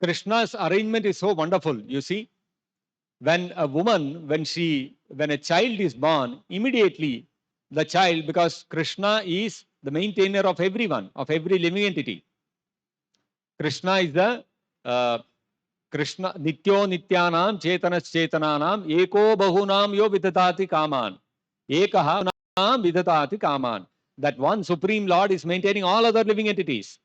Krishna's arrangement is so wonderful. You see, when a woman, when a child is born, immediately the child, because Krishna is the maintainer of everyone, of every living entity. Krishna is the Krishna Nityo Nityanam Chetanas Chetananam Eko Bahunam Yo Vidhatati Kaman. Ekaha Bahunam Vidhatati Kaman. That one Supreme Lord is maintaining all other living entities.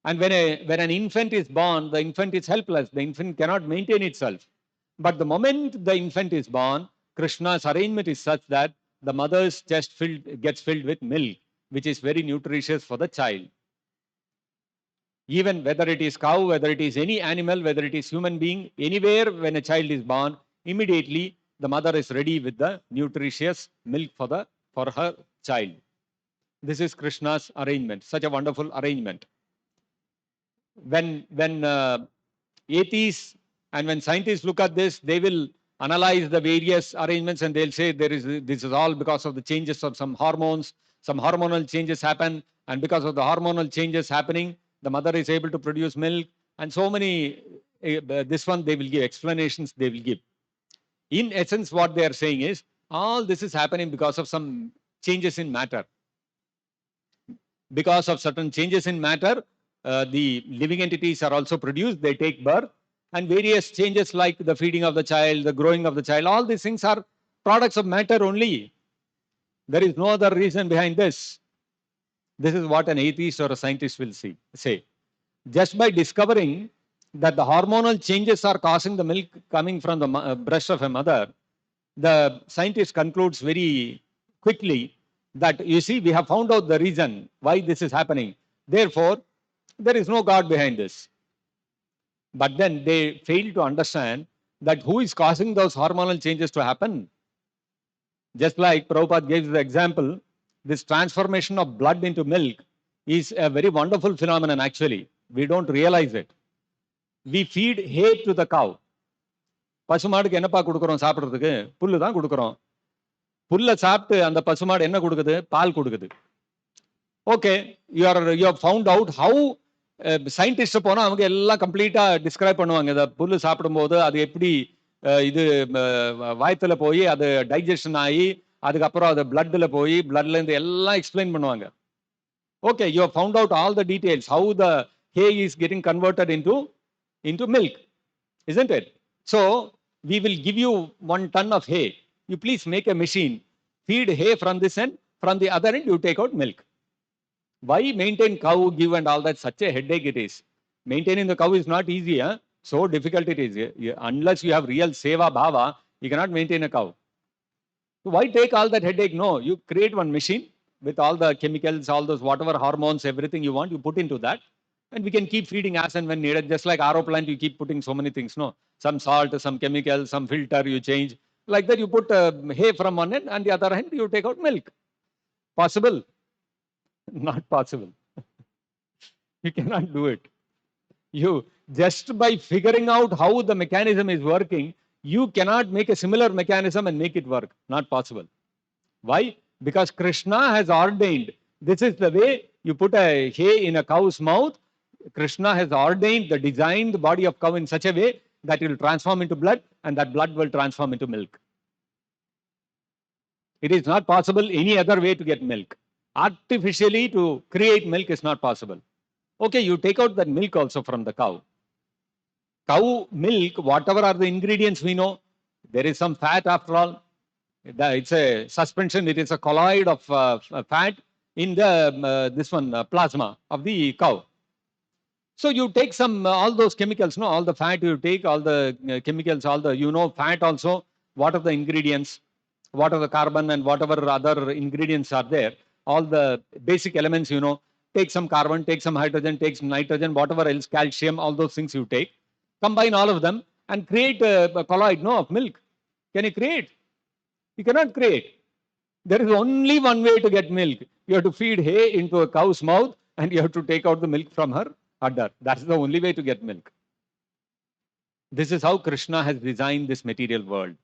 And when an infant is born, the infant is helpless. The infant cannot maintain itself. But the moment the infant is born, Krishna's arrangement is such that the mother's chest gets filled with milk, which is very nutritious for the child. Even whether it is cow, whether it is any animal, whether it is human being, anywhere when a child is born, immediately the mother is ready with the nutritious milk for her child. This is Krishna's arrangement, such a wonderful arrangement. When atheists and when scientists look at this, they will analyze the various arrangements and they'll say this is all because of the changes of some hormones. Some hormonal changes happen, and because of the hormonal changes happening, the mother is able to produce milk, and so many. This one they will give explanations. They will give. In essence, what they are saying is all this is happening because of some changes in matter. Because of certain changes in matter, the living entities are also produced. They take birth, and various changes like the feeding of the child, the growing of the child, all these things are products of matter only. There is no other reason behind this. This is what an atheist or a scientist will say. Just by discovering that the hormonal changes are causing the milk coming from the breast of a mother, the scientist concludes very quickly that, you see, we have found out the reason why this is happening. Therefore, there is no God behind this. But then they fail to understand that who is causing those hormonal changes to happen. Just like Prabhupada gives the example, this transformation of blood into milk is a very wonderful phenomenon actually. We don't realize it. We feed hay to the cow. பசுமாடுக்கு என்னப்பா கொடுக்குறோம் சாப்பிட்றதுக்கு? புல்லு தான் கொடுக்குறோம். புல்லை சாப்பிட்டு அந்த பசுமாடு என்ன கொடுக்குது? பால் கொடுக்குது. Okay, you have found out how scientist போனால் அவங்க எல்லாம் கம்ப்ளீட்டாக டிஸ்கிரைப் பண்ணுவாங்க. இதை புல்லு சாப்பிடும்போது அது எப்படி இது வாய்த்தில் போய் அது டைஜஷன் ஆகி அதுக்கப்புறம் அது பிளட்டில் போய் பிளட்லேருந்து எல்லாம் எக்ஸ்பிளைன் பண்ணுவாங்க. Okay, you have found out all the details how the hay is getting converted into milk, isn't it? So we will give you 1 ton of hay. You please make a machine, feed hay from this end, from the other end you take out milk. Why maintain cow, give and all that? Such a headache it is. Maintaining the cow is not easy. So difficult it is. Unless you have real seva bhava, you cannot maintain a cow. So why take all that headache? No, you create one machine with all the chemicals, all those whatever hormones, everything you want, you put into that. And we can keep feeding as and when needed. Just like RO plant, you keep putting so many things, no? Some salt, some chemicals, some filter you change. Like that, you put hay from one end, and the other end, you take out milk. Possible? Not possible. You cannot do it. You, just by figuring out how the mechanism is working, you cannot make a similar mechanism and make it work. Not possible. Why? Because Krishna has ordained. This is the way you put a hay in a cow's mouth. Krishna has ordained designed the body of cow in such a way that it will transform into blood, and that blood will transform into milk. It is not possible any other way to get milk. Artificially to create milk is not possible. Okay, you take out that milk also from the cow. Cow milk, whatever are the ingredients we know, there is some fat after all. It's a suspension, it is a colloid of fat in the plasma of the cow. So you take some all those chemicals, no, all the fat you take, all the chemicals, all the fat also. What are the ingredients? What are the carbon and whatever other ingredients are there? All the basic elements, take some carbon, take some hydrogen, take some nitrogen, whatever else, calcium, all those things you take, combine all of them and create a colloid, of milk. Can you create? You cannot create. There is only one way to get milk. You have to feed hay into a cow's mouth and you have to take out the milk from her udder. That's the only way to get milk. This is how Krishna has designed this material world.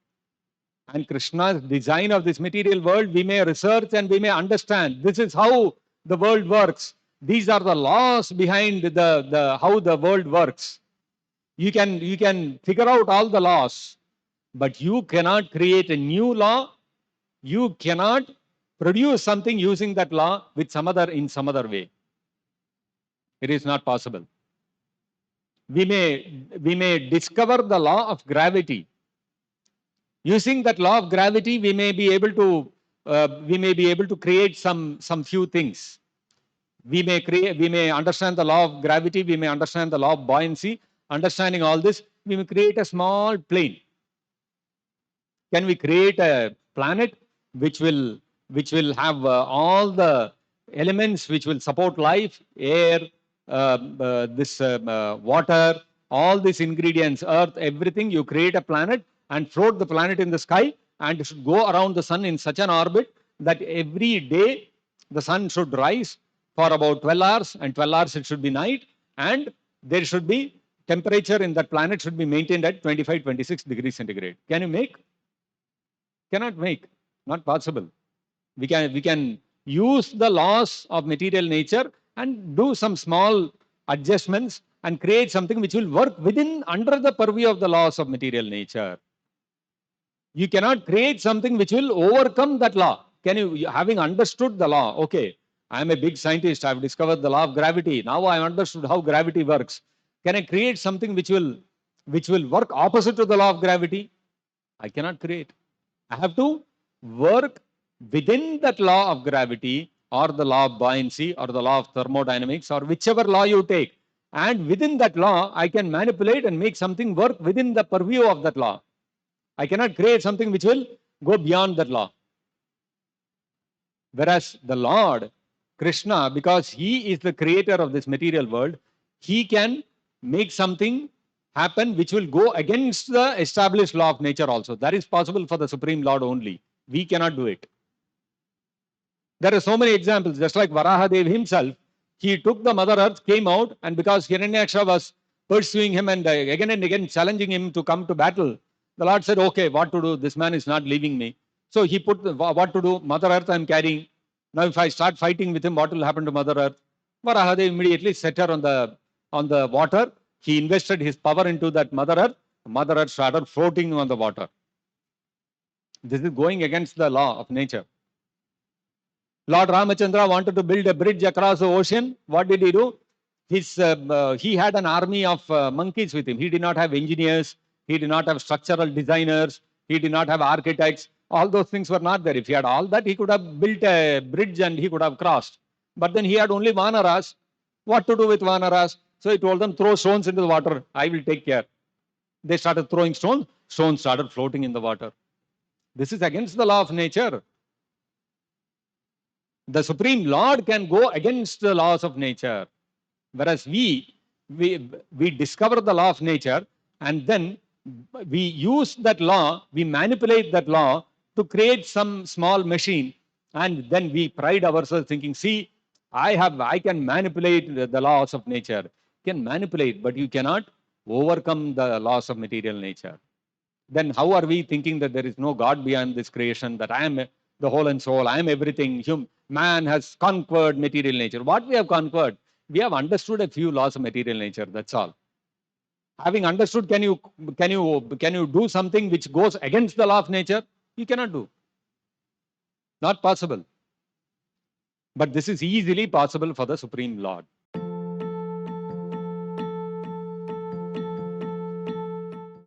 And Krishna's design of this material world, we may research and we may understand. This is how the world works. These are the laws behind how the world works. You can figure out all the laws, but you cannot create a new law. You cannot produce something using that law with in some other way. It is not possible. We may discover the law of gravity. Using that law of gravity, we may be able to create some few things. We may understand the law of gravity, we may understand the law of buoyancy. Understanding all this, we may create a small plane. Can we create a planet which will have all the elements which will support life, air, water, all these ingredients, earth, everything? You create a planet and float the planet in the sky, and it should go around the sun in such an orbit that every day the sun should rise for about 12 hours, and 12 hours it should be night, and there should be temperature in that planet should be maintained at 25, 26 degrees centigrade. Can you make? Cannot make. Not possible. We can use the laws of material nature and do some small adjustments and create something which will work under the purview of the laws of material nature. You cannot create something which will overcome that law. Can you, having understood the law, okay, I am a big scientist, I have discovered the law of gravity, now I have understood how gravity works. Can I create something which will work opposite to the law of gravity? I cannot create. I have to work within that law of gravity, or the law of buoyancy, or the law of thermodynamics, or whichever law you take. And within that law, I can manipulate and make something work within the purview of that law. I cannot create something which will go beyond that law. Whereas the Lord, Krishna, because he is the creator of this material world, he can make something happen which will go against the established law of nature also. That is possible for the Supreme Lord only. We cannot do it. There are so many examples, just like Varahadev himself. He took the Mother Earth, came out, and because Hiranyaksha was pursuing him and again challenging him to come to battle, the Lord said, okay, what to do? This man is not leaving me. So he put what to do? Mother Earth I am carrying. Now if I start fighting with him, what will happen to Mother Earth? Varahadev immediately set her on the water. He invested his power into that Mother Earth. Mother Earth started floating on the water. This is going against the law of nature. Lord Ramachandra wanted to build a bridge across the ocean. What did he do? He had an army of monkeys with him. He did not have engineers. He did not have structural designers. He did not have architects. All those things were not there. If he had all that, he could have built a bridge and he could have crossed. But then he had only Vanaras. What to do with Vanaras? So he told them, throw stones into the water. I will take care. They started throwing stones. Stones started floating in the water. This is against the law of nature. The Supreme Lord can go against the laws of nature. Whereas we discover the law of nature, and then we use that law, we manipulate that law to create some small machine, and then we pride ourselves thinking, see, I can manipulate the laws of nature. You can manipulate, but you cannot overcome the laws of material nature. Then how are we thinking that there is no God beyond this creation, that I am the whole and soul, I am everything? Man has conquered material nature. What we have conquered? We have understood a few laws of material nature, that's all. Having understood, can you do something which goes against the law of nature? You cannot do. Not possible. But this is easily possible for the Supreme Lord.